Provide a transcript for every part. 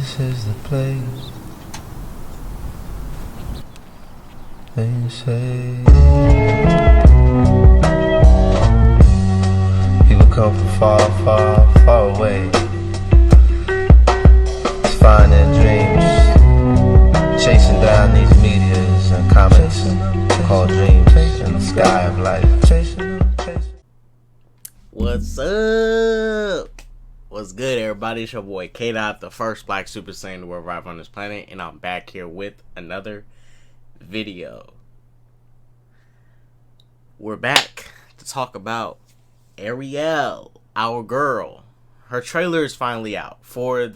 This is the place they say people come from far, far, far away to find their dreams, chasing down these meteors and comets called dreams in the sky of life. What's up? What's good, everybody? It's your boy K-Dot, the first Black Super Saiyan to arrive on this planet, and I'm back here with another video. We're back to talk about Ariel, our girl. Her trailer is finally out for,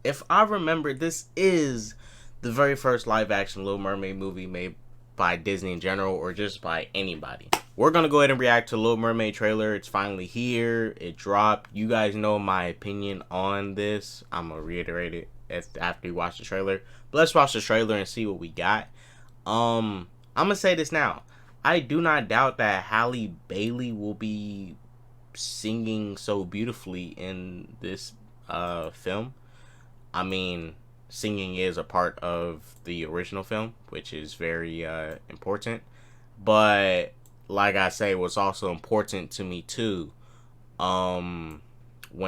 if I remember, this is the very first live-action Little Mermaid movie made by Disney in general, or just by anybody. We're gonna go ahead and react to Little Mermaid trailer. It's finally here. It dropped. You guys know my opinion on this. I'm gonna reiterate it after you watch the trailer. But let's watch the trailer and see what we got. I'm gonna say this now. I do not doubt that Halle Bailey will be singing so beautifully in this film. I mean, singing is a part of the original film, which is very important. But like I say, what's also important to me too, when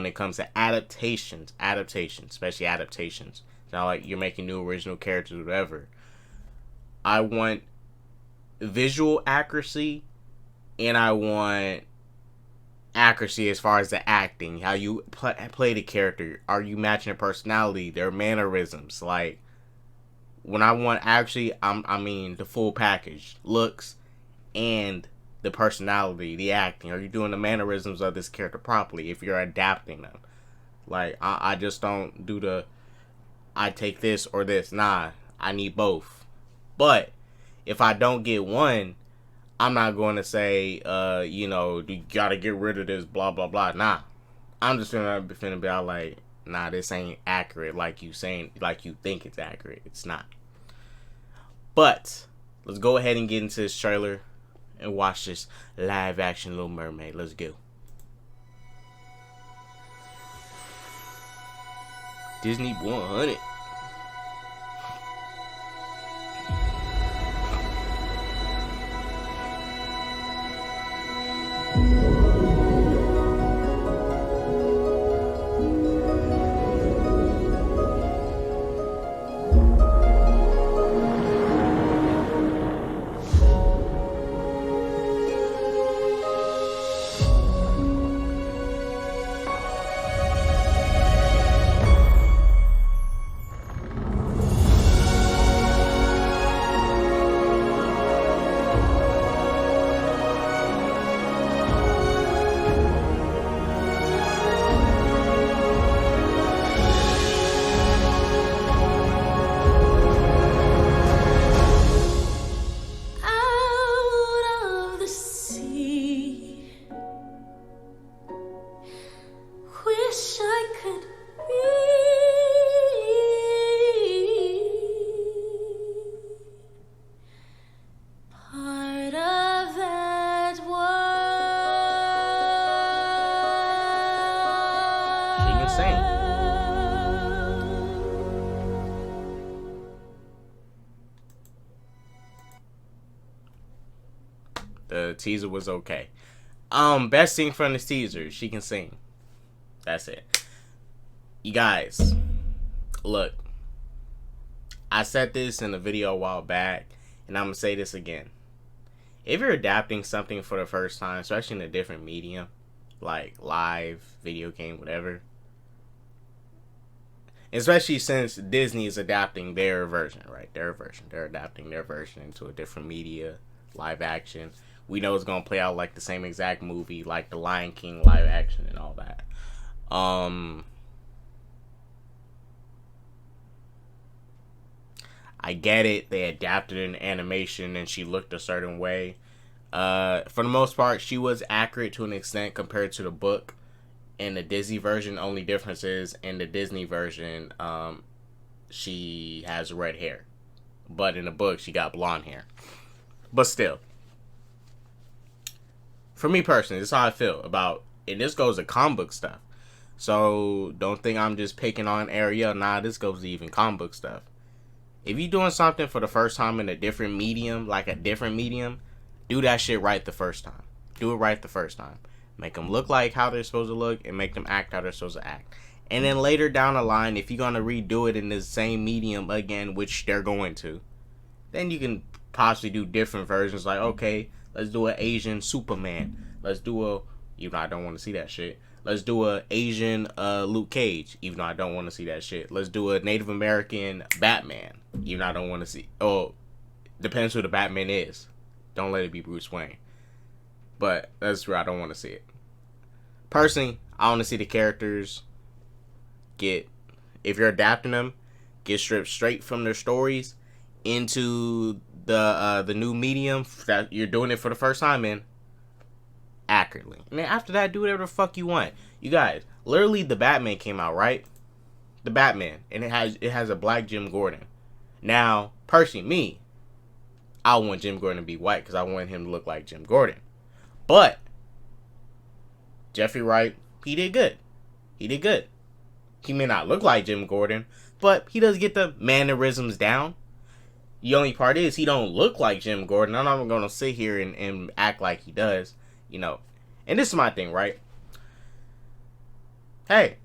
it comes to adaptations, especially adaptations. It's not like you're making new original characters or whatever. I want visual accuracy, and I want accuracy as far as the acting, how you play the character. Are you matching their personality, their mannerisms? Like, when I want actually, I mean the full package, looks and the personality, the acting. Are you doing the mannerisms of this character properly if you're adapting them? Like, I just don't do the, I take this or this. Nah, I need both. But if I don't get one, I'm not going to say, you know, you gotta get rid of this, blah, blah, blah. Nah. I'm just finna be all like, nah, this ain't accurate like you saying, like you think it's accurate. It's not. But let's go ahead and get into this trailer and watch this live action Little Mermaid. Let's go. Disney 100. The teaser was okay. Best thing from this teaser, she can sing. That's it. You guys, look. I said this in a video a while back, and I'm gonna say this again. If you're adapting something for the first time, especially in a different medium, like live, video game, whatever, especially since Disney is adapting their version, right? They're adapting their version into a different media, live action. We know it's gonna play out like the same exact movie, like the Lion King live action and all that. I get it. They adapted an animation and she looked a certain way. For the most part, she was accurate to an extent compared to the book. In the Disney version, only difference is in the Disney version, she has red hair, but in the book she got blonde hair. But still, for me personally, this is how I feel about, and this goes to comic book stuff. So don't think I'm just picking on Ariel. Nah, this goes to even comic book stuff. If you're doing something for the first time in a different medium, do that shit right the first time. Do it right the first time. Make them look like how they're supposed to look and make them act how they're supposed to act. And then later down the line, if you're going to redo it in the same medium again, which they're going to, then you can possibly do different versions. Like, okay, let's do an Asian Superman. Let's do a, even though I don't want to see that shit. Let's do a Asian Luke Cage, even though I don't want to see that shit. Let's do a Native American Batman, even though I don't want to see. Oh, depends who the Batman is. Don't let it be Bruce Wayne. But that's where I don't want to see it. Personally, I want to see the characters get, if you're adapting them, get stripped straight from their stories into the new medium that you're doing it for the first time in, accurately. And then after that, do whatever the fuck you want. You guys, literally the Batman came out, right? The Batman, and it has a black Jim Gordon. Now, personally, me, I want Jim Gordon to be white because I want him to look like Jim Gordon. But Jeffrey Wright, he did good. He did good. He may not look like Jim Gordon, but he does get the mannerisms down. The only part is he don't look like Jim Gordon. I'm not going to sit here and act like he does, you know. And this is my thing, right? Hey,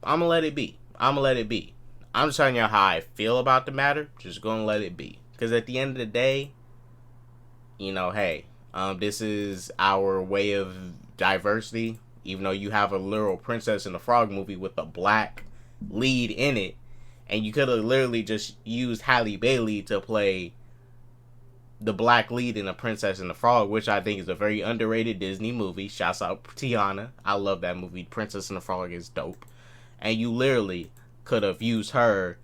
I'm going to let it be. I'm going to let it be. I'm just telling you how I feel about the matter. Just going to let it be. Because at the end of the day, you know, hey, this is our way of diversity. Even though you have a literal Princess and the Frog movie with a black lead in it, and you could have literally just used Halle Bailey to play the black lead in The Princess and the Frog, which I think is a very underrated Disney movie. Shouts out Tiana. I love that movie. Princess and the Frog is dope. And you literally could have used her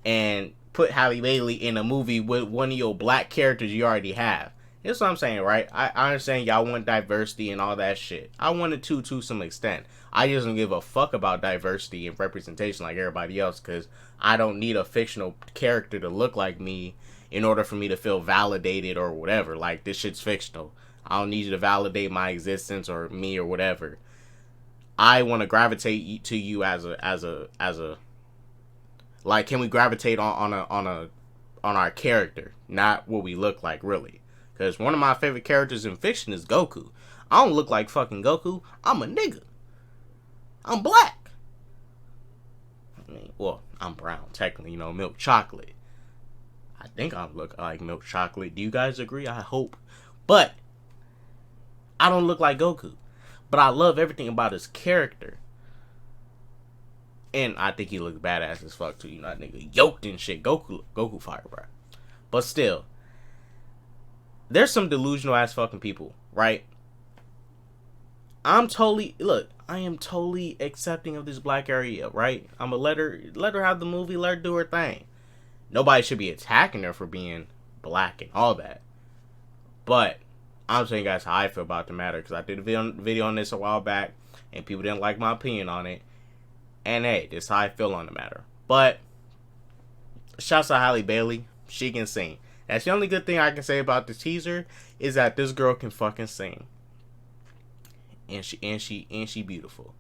and put Halle Bailey in a movie with one of your black characters you already have. That's what I'm saying, right? I understand y'all want diversity and all that shit. I want it to some extent. I just don't give a fuck about diversity and representation like everybody else, because I don't need a fictional character to look like me in order for me to feel validated or whatever. Like, this shit's fictional. I don't need you to validate my existence or me or whatever. I want to gravitate to you as a like, can we gravitate on our character, not what we look like, really? Because one of my favorite characters in fiction is Goku. I don't look like fucking Goku. I'm a nigga. I'm black. I mean, well, I'm brown, technically, you know, milk chocolate. I think I look like milk chocolate. Do you guys agree? I hope. But I don't look like Goku. But I love everything about his character. And I think he looks badass as fuck, too. You know, that nigga yoked and shit. Goku fire, bro. But still, there's some delusional ass fucking people, right? I am totally accepting of this black Ariel, right? I'm gonna let her have the movie, let her do her thing. Nobody should be attacking her for being black and all that. But I'm saying, guys, how I feel about the matter, because I did a video on this a while back, and people didn't like my opinion on it. And hey, this is how I feel on the matter. But shouts to Halle Bailey, she can sing. That's the only good thing I can say about the teaser, is that this girl can fucking sing. And she beautiful.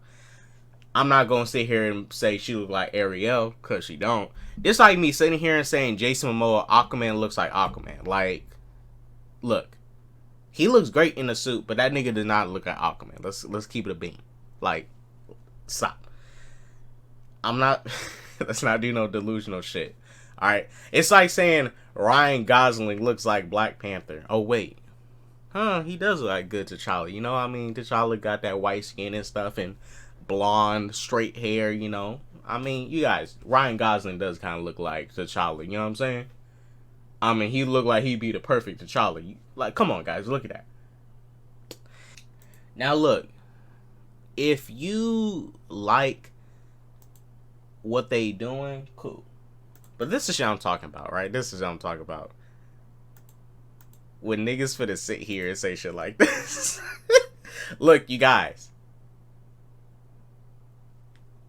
I'm not gonna sit here and say she look like Ariel, cause she don't. It's like me sitting here and saying Jason Momoa Aquaman looks like Aquaman. Like, look, he looks great in a suit, but that nigga does not look like Aquaman. Let's keep it a beam. Like, stop. I'm not. Let's not do no delusional shit. All right, it's like saying Ryan Gosling looks like Black Panther. Oh wait, he does look like good T'Challa. You know what I mean? T'Challa got that white skin and stuff and blonde, straight hair, you know. I mean, you guys, Ryan Gosling does kind of look like T'Challa, you know what I'm saying? I mean, he looked like he'd be the perfect T'Challa. Like, come on, guys, look at that. Now, look, if you like what they doing, cool. But this is what I'm talking about, right? This is what I'm talking about. When niggas finna sit here and say shit like this. Look, you guys.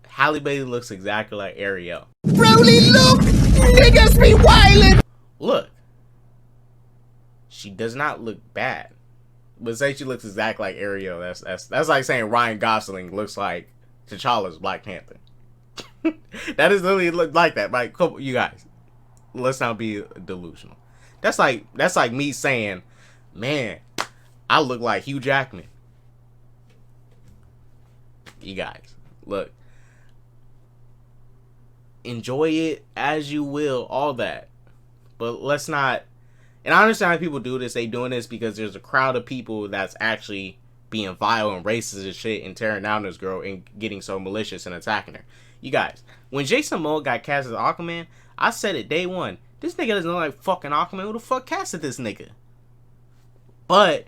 Halle Bailey looks exactly like Ariel. Broly, look! Niggas be wildin'! Look. She does not look bad. But say she looks exactly like Ariel. That's like saying Ryan Gosling looks like T'Challa's Black Panther. That is literally look like that. Like, you guys, let's not be delusional. That's like me saying, man, I look like Hugh Jackman. You guys, look, enjoy it as you will, all that, but let's not. And I understand how people do this. They doing this because there's a crowd of people that's actually being vile and racist and shit and tearing down this girl and getting so malicious and attacking her. You guys, when Jason Momoa got cast as Aquaman, I said it day one. This nigga doesn't look like fucking Aquaman. Who the fuck casted this nigga? But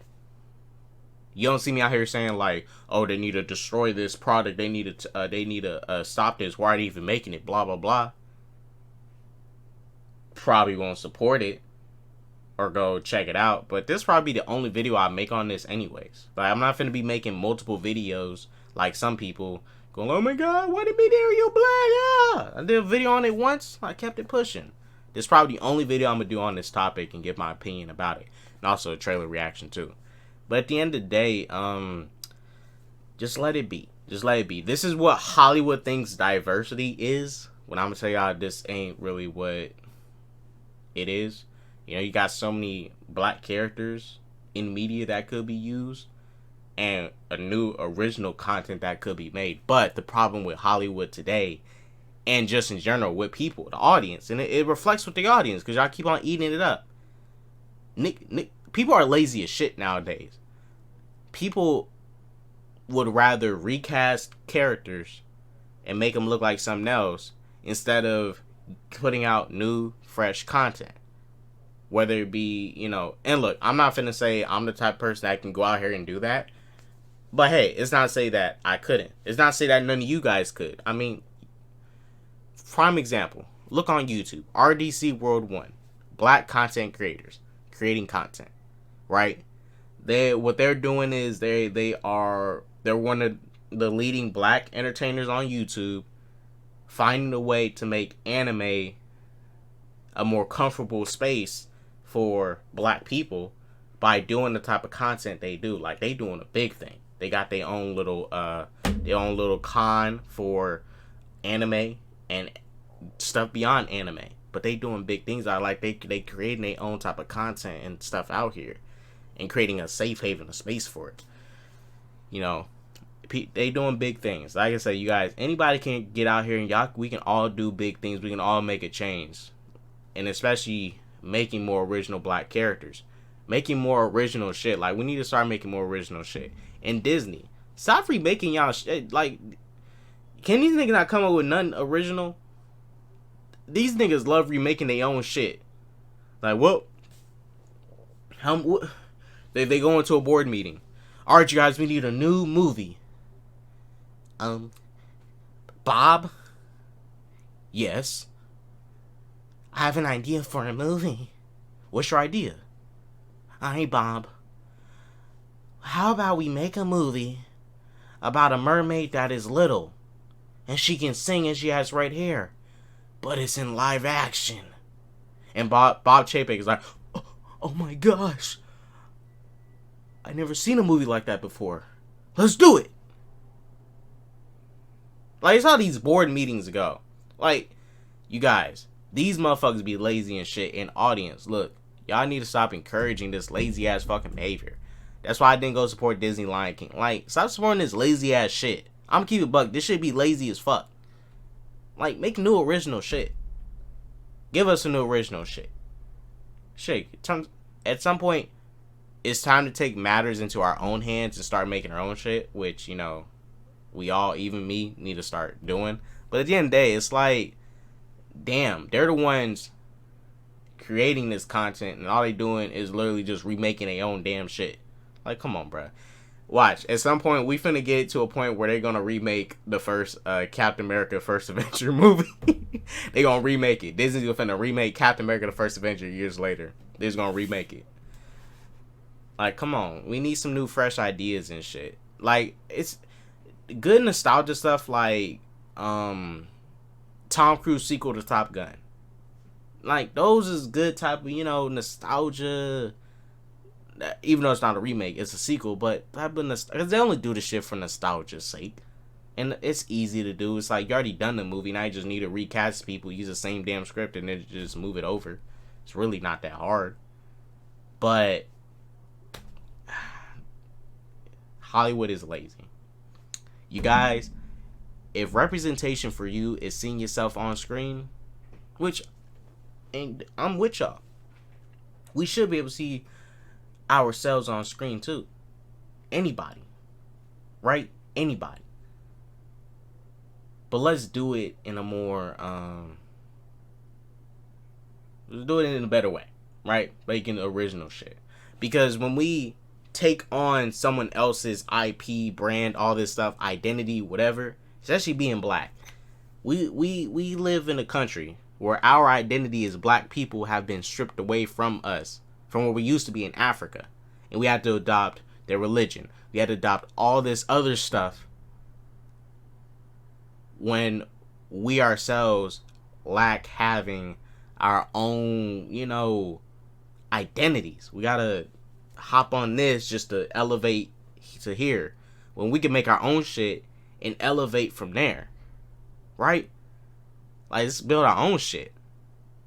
you don't see me out here saying like, oh, they need to destroy this product. They need to stop this. Why are they even making it? Blah blah blah. Probably won't support it or go check it out. But this probably be the only video I make on this anyways. Like, I'm not finna be making multiple videos like some people going, oh my god, why did me there, you black? Ah! I did a video on it once. I kept it pushing. This is probably the only video I'm gonna do on this topic and give my opinion about it. And also a trailer reaction too. But at the end of the day, just let it be. Just let it be. This is what Hollywood thinks diversity is. When I'm gonna tell y'all this ain't really what it is. You know, you got so many black characters in media that could be used and a new original content that could be made. But the problem with Hollywood today, and just in general with people, the audience, and it reflects with the audience because y'all keep on eating it up. People are lazy as shit nowadays. People would rather recast characters and make them look like something else instead of putting out new, fresh content. Whether it be, you know, and look, I'm not finna say I'm the type of person that can go out here and do that. But hey, it's not to say that I couldn't. It's not to say that none of you guys could. I mean, prime example. Look on YouTube. RDC World 1. Black content creators. Creating content. Right? What they're doing is they're one of the leading black entertainers on YouTube, finding a way to make anime a more comfortable space for black people by doing the type of content they do. Like, they doing a big thing. They got their own little con for anime and stuff beyond anime. But they doing big things. I like they creating their own type of content and stuff out here and creating a safe haven, a space for it. You know, they doing big things. Like I said, you guys, anybody can get out here and we can all do big things. We can all make a change. And especially making more original black characters. Making more original shit. Like, we need to start making more original shit. And Disney, stop remaking y'all shit. Like, can these niggas not come up with nothing original? These niggas love remaking their own shit. Like, what? They go into a board meeting. Alright, you guys, we need a new movie. Bob? Yes. I have an idea for a movie. What's your idea? Alright, Bob. How about we make a movie about a mermaid that is little and she can sing and she has red hair, but it's in live action. And Bob Chapek is like, oh my gosh, I never seen a movie like that before. Let's do it. Like, it's how these board meetings go. Like, you guys, these motherfuckers be lazy and shit. And audience, look, y'all need to stop encouraging this lazy ass fucking behavior. That's why I didn't go support Disney Lion King. Like, stop supporting this lazy ass shit. I'm keep it buck. This shit be lazy as fuck. Like, make new original shit. Give us a new original shit. Shit, at some point, it's time to take matters into our own hands and start making our own shit, which, you know, we all, even me, need to start doing. But at the end of the day, it's like, damn, they're the ones creating this content, and all they doing is literally just remaking their own damn shit. Like, come on, bruh. Watch, at some point, we finna get to a point where they're gonna remake the first Captain America First Avenger movie. They gonna remake it. Disney's finna remake Captain America the First Avenger years later. They're just gonna remake it. Like, come on. We need some new, fresh ideas and shit. Like, it's good nostalgia stuff like Tom Cruise sequel to Top Gun. Like, those is good type of, you know, nostalgia even though it's not a remake, it's a sequel. But because they only do the shit for nostalgia's sake, and it's easy to do. It's like you already done the movie, now you just need to recast people, use the same damn script, and then just move it over. It's really not that hard. But Hollywood is lazy. You guys, if representation for you is seeing yourself on screen, which, and I'm with y'all, we should be able to see ourselves on screen too. Anybody, right? Anybody. But let's do it in a more let's do it in a better way, right? Making original shit. Because when we take on someone else's IP, brand, all this stuff, identity, whatever, especially being black, we live in a country where our identity as black people have been stripped away from us, from where we used to be in Africa. And we had to adopt their religion. We had to adopt all this other stuff when we ourselves lack having our own, identities. We gotta hop on this just to elevate to here, when we can make our own shit and elevate from there, right? Like, let's build our own shit.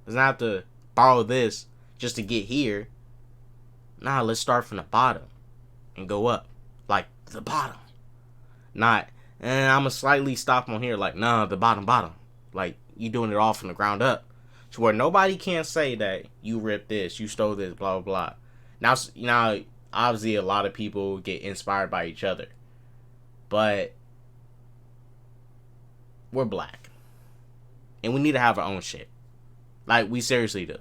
Let's not have to borrow this just to get here. Nah, let's start from the bottom and go up, like the bottom. Not, and I'm gonna slightly stop on here, like, nah, the bottom. Like, you doing it all from the ground up, to where nobody can say that you ripped this, you stole this, blah blah blah. Now, obviously, a lot of people get inspired by each other, but we're black, and we need to have our own shit. Like, we seriously do.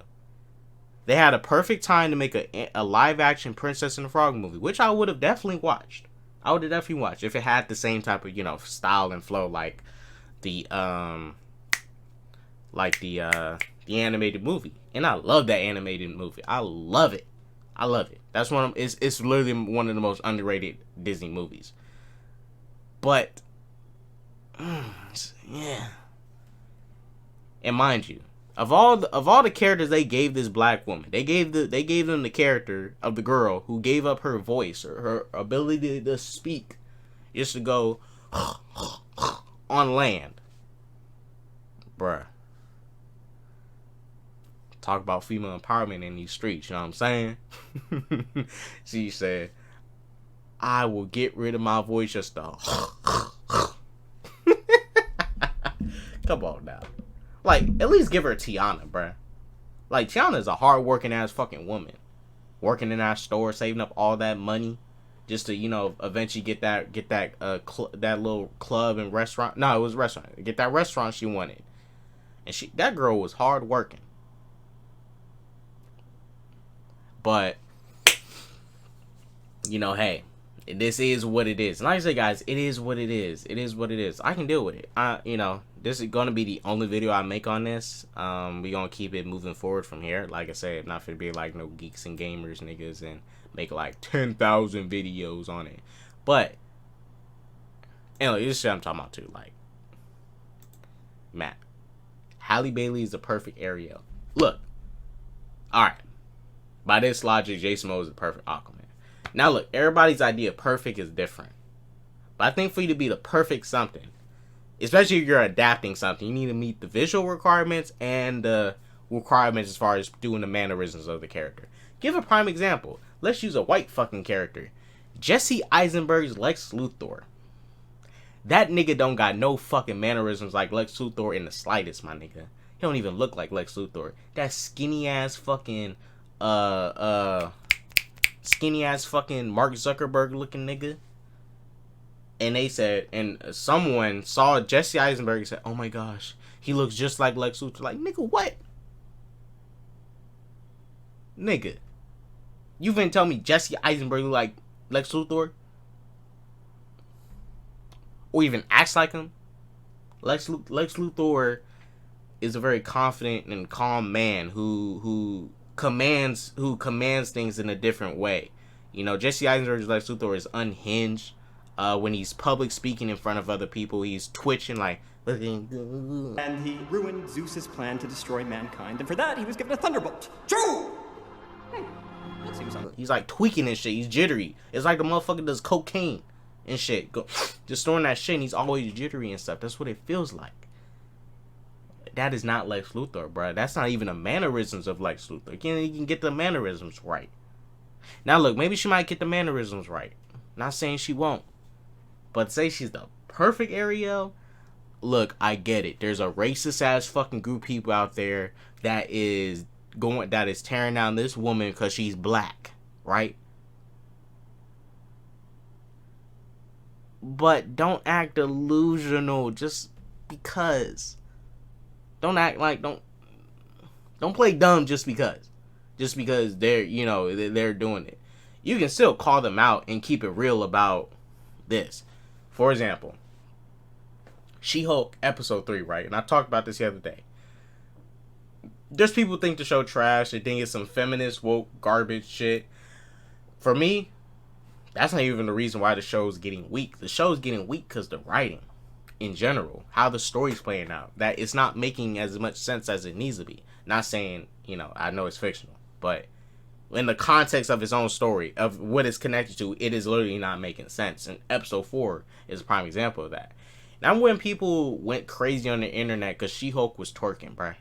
They had a perfect time to make a live action Princess and the Frog movie, which I would have definitely watched. If it had the same type of, style and flow like the animated movie. And I love that animated movie. I love it. That's it's literally one of the most underrated Disney movies. But yeah. And mind you, Of all the characters they gave this black woman, they gave them the character of the girl who gave up her voice or her ability to speak just to go on land. Bruh. Talk about female empowerment in these streets, you know what I'm saying? She said, I will get rid of my voice just to come on now. Like, at least give her Tiana, bruh. Like, Tiana's a hard-working ass fucking woman. Working in our store, saving up all that money just to, eventually get that little club and restaurant. No, it was a restaurant. Get that restaurant she wanted. And that girl was hard-working. But, hey, this is what it is. And like I said, guys, it is what it is. It is what it is. I can deal with it. This is going to be the only video I make on this. We're going to keep it moving forward from here. Like I said, not going to be like no geeks and gamers niggas and make like 10,000 videos on it. But, anyway, this shit I'm talking about too. Like, Matt, Halle Bailey is the perfect Ariel. Look, alright. By this logic, Jason Momoa is the perfect Aquaman. Now look, everybody's idea of perfect is different. But I think for you to be the perfect something, especially if you're adapting something, you need to meet the visual requirements and the requirements as far as doing the mannerisms of the character. Give a prime example. Let's use a white fucking character. Jesse Eisenberg's Lex Luthor. That nigga don't got no fucking mannerisms like Lex Luthor in the slightest, my nigga. He don't even look like Lex Luthor. That skinny ass fucking Mark Zuckerberg looking nigga. And they said, and someone saw Jesse Eisenberg and said, oh my gosh, he looks just like Lex Luthor. Like, nigga, what? Nigga, you finna tell me Jesse Eisenberg look like Lex Luthor? Or even acts like him? Lex Luthor is a very confident and calm man who commands things in a different way. Jesse Eisenberg's Lex Luthor is unhinged. When he's public speaking in front of other people, he's twitching like, and he ruined Zeus's plan to destroy mankind, and for that he was given a thunderbolt. True! He's like tweaking and shit. He's jittery. It's like the motherfucker does cocaine and shit. Just throwing that shit and he's always jittery and stuff. That's what it feels like. That is not Lex Luthor, bro. That's not even the mannerisms of Lex Luthor. You can get the mannerisms right. Now look, maybe she might get the mannerisms right. Not saying she won't. But say she's the perfect Ariel. Look, I get it. There's a racist ass fucking group of people out there that is tearing down this woman because she's black, right? But don't act delusional just because. Don't act like don't play dumb just because they're doing it. You can still call them out and keep it real about this. For example, She-Hulk episode 3, right? And I talked about this the other day. There's people who think the show trash. They think it's some feminist woke garbage shit. For me, that's not even the reason why the show's getting weak. The show's getting weak because the writing in general, how the story's playing out, that it's not making as much sense as it needs to be. Not saying, I know it's fictional, but in the context of its own story, of what it's connected to, it is literally not making sense. And episode 4 is a prime example of that. Now when people went crazy on the internet because She-Hulk was twerking, bruh.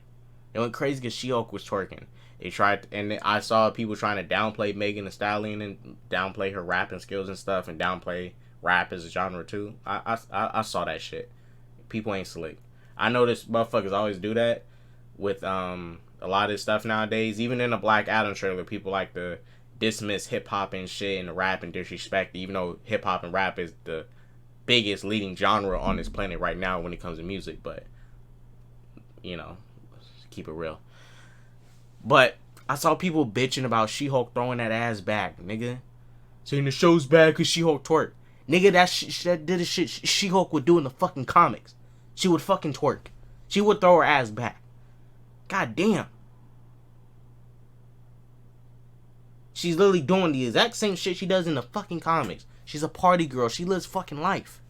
They went crazy because She-Hulk was twerking. They tried, and I saw people trying to downplay Megan Thee Stallion and downplay her rapping skills and stuff, and downplay rap as a genre too. I saw that shit. People ain't slick. I know this motherfuckers always do that with a lot of this stuff nowadays. Even in the Black Adam trailer, people like to dismiss hip hop and shit and rap and disrespect it, even though hip hop and rap is the biggest leading genre on this planet right now when it comes to music. But keep it real. But I saw people bitching about She-Hulk throwing that ass back, nigga. Saying the show's bad because She-Hulk twerk. Nigga, that did the shit She-Hulk would do in the fucking comics. She would fucking twerk. She would throw her ass back. God damn. She's literally doing the exact same shit she does in the fucking comics. She's a party girl. She lives fucking life.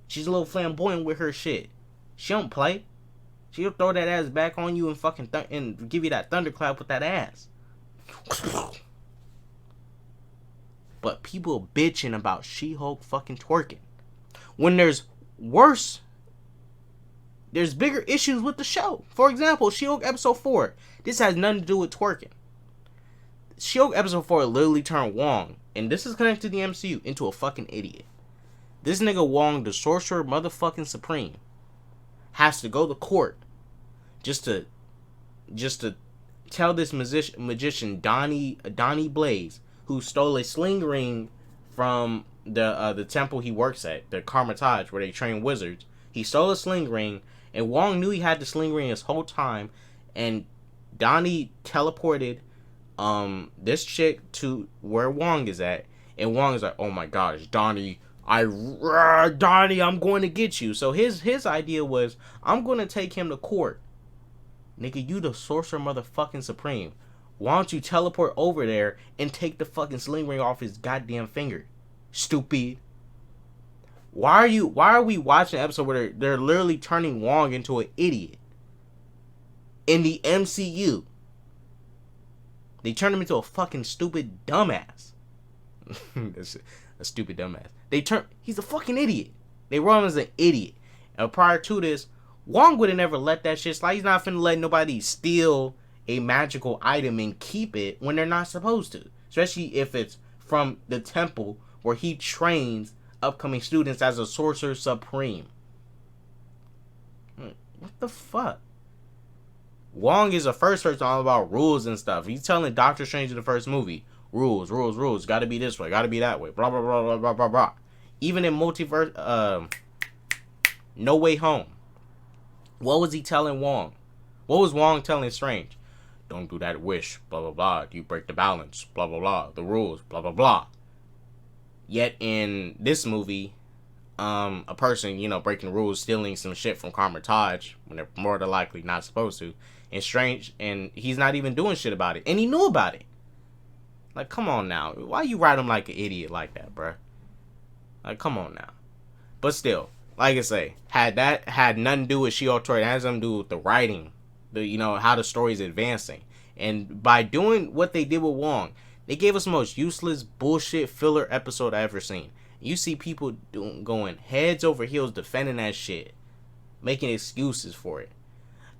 She's a little flamboyant with her shit. She don't play. She'll throw that ass back on you and fucking and give you that thunderclap with that ass. But people bitching about She-Hulk fucking twerking. When there's bigger issues with the show. For example, She-Hulk episode 4. This has nothing to do with twerking. She-Hulk episode 4 literally turned Wong, and this is connected to the MCU, into a fucking idiot. This nigga Wong, the Sorcerer motherfucking Supreme, has to go to court just to tell this magician Donnie Blaze, who stole a sling ring from the temple he works at, the Carmitage, where they train wizards. He stole a sling ring, and Wong knew he had the sling ring his whole time, and Donnie teleported this chick to where Wong is at, and Wong is like, oh my gosh, Donnie, I'm going to get you. So his idea was, I'm going to take him to court. Nigga, you the Sorcerer motherfucking Supreme. Why don't you teleport over there and take the fucking sling ring off his goddamn finger? Stupid. Why are we watching an episode where they're literally turning Wong into an idiot? In the MCU. They turned him into a fucking stupid dumbass. That's a stupid dumbass. He's a fucking idiot. They wrote him as an idiot. And prior to this, Wong would have never let that shit slide. He's not finna let nobody steal a magical item and keep it when they're not supposed to. Especially if it's from the temple where he trains upcoming students as a Sorcerer Supreme. What the fuck? Wong is a first person all about rules and stuff. He's telling Doctor Strange in the first movie, rules. Gotta be this way, gotta be that way. Blah, blah, blah, blah, blah, blah, blah. Even in multiverse, No Way Home. What was he telling Wong? What was Wong telling Strange? Don't do that wish, blah, blah, blah. You break the balance, blah, blah, blah. The rules, blah, blah, blah. Yet in this movie, a person, breaking rules, stealing some shit from Carmitage when they're more than likely not supposed to, and Strange, and he's not even doing shit about it, and he knew about it. Like, come on now. Why you write him like an idiot like that, bruh? Like, come on now. But still, like I say, had nothing to do with She-Hulk, it has something to do with the writing, how the story is advancing. And by doing what they did with Wong, They gave us the most useless bullshit filler episode I ever seen. You see people going heads over heels defending that shit, making excuses for it.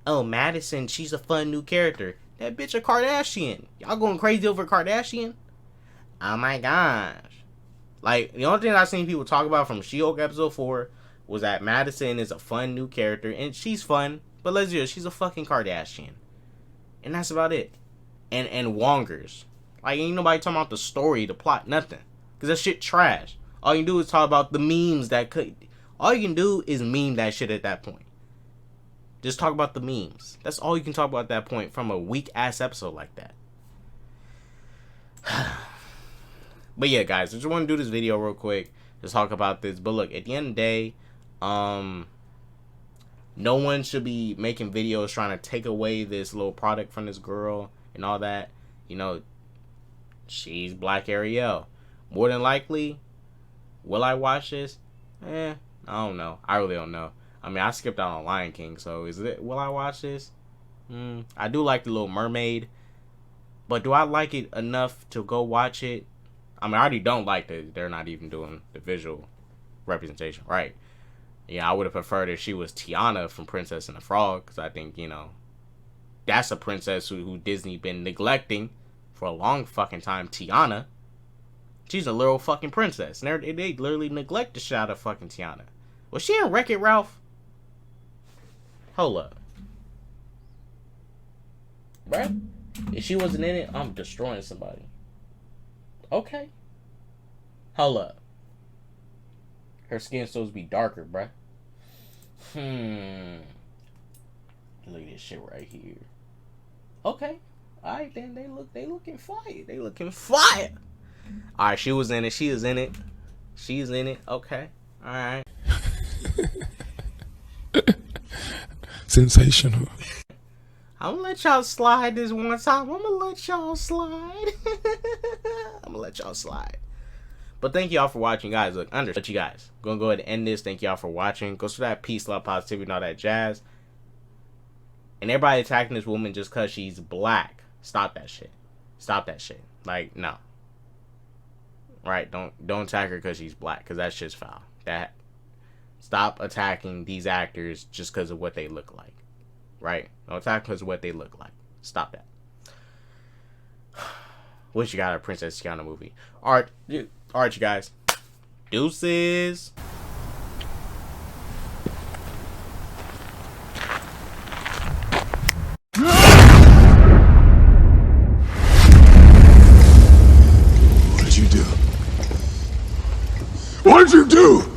Oh, Madison, she's a fun new character. That bitch a Kardashian. Y'all going crazy over Kardashian? Oh my gosh. Like, the only thing I've seen people talk about from She-Hulk episode 4 was that Madison is a fun new character, and she's fun, but let's be honest, she's a fucking Kardashian. And that's about it. And Wongers. Like, ain't nobody talking about the story, the plot, nothing. Because that shit trash. All you can do is talk about the memes that could... All you can do is meme that shit at that point. Just talk about the memes. That's all you can talk about at that point from a weak-ass episode like that. But yeah, guys, I just want to do this video real quick. Just talk about this. But look, at the end of the day, no one should be making videos trying to take away this little product from this girl and all that. You know, she's Black Ariel. More than likely, will I watch this? I don't know. I really don't know. I mean, I skipped out on Lion King, so will I watch this? I do like the Little Mermaid, but do I like it enough to go watch it? I mean, I already don't like that they're not even doing the visual representation, right? Yeah, I would have preferred if she was Tiana from Princess and the Frog, because I think, you know, that's a princess who Disney been neglecting for a long fucking time. Tiana. She's a little fucking princess. And they literally neglect the shit out of fucking Tiana. Was she in Wreck-It Ralph? Hold up. Bruh? If she wasn't in it, I'm destroying somebody. Okay. Hold up. Her skin's supposed to be darker, bruh. Look at this shit right here. Okay. Alright then, they looking fire. They looking fire. Alright, she was in it. She is in it. She's in it. Okay. Alright. Sensational. I'm gonna let y'all slide this one time. I'm gonna let y'all slide. I'm gonna let y'all slide. But thank y'all for watching, guys. Look, but you guys, gonna go ahead and end this. Thank y'all for watching. Go for that peace, love, positivity, and all that jazz. And everybody attacking this woman just cause she's black. Stop that shit. Stop that shit. Like, no. Right? Don't attack her cause she's black, cause that's just foul. Stop attacking these actors just because of what they look like. Right? Don't attack because of what they look like. Stop that. Wish you got a Princess Tiana movie. Alright, you guys. Deuces. What did you do? What did you do?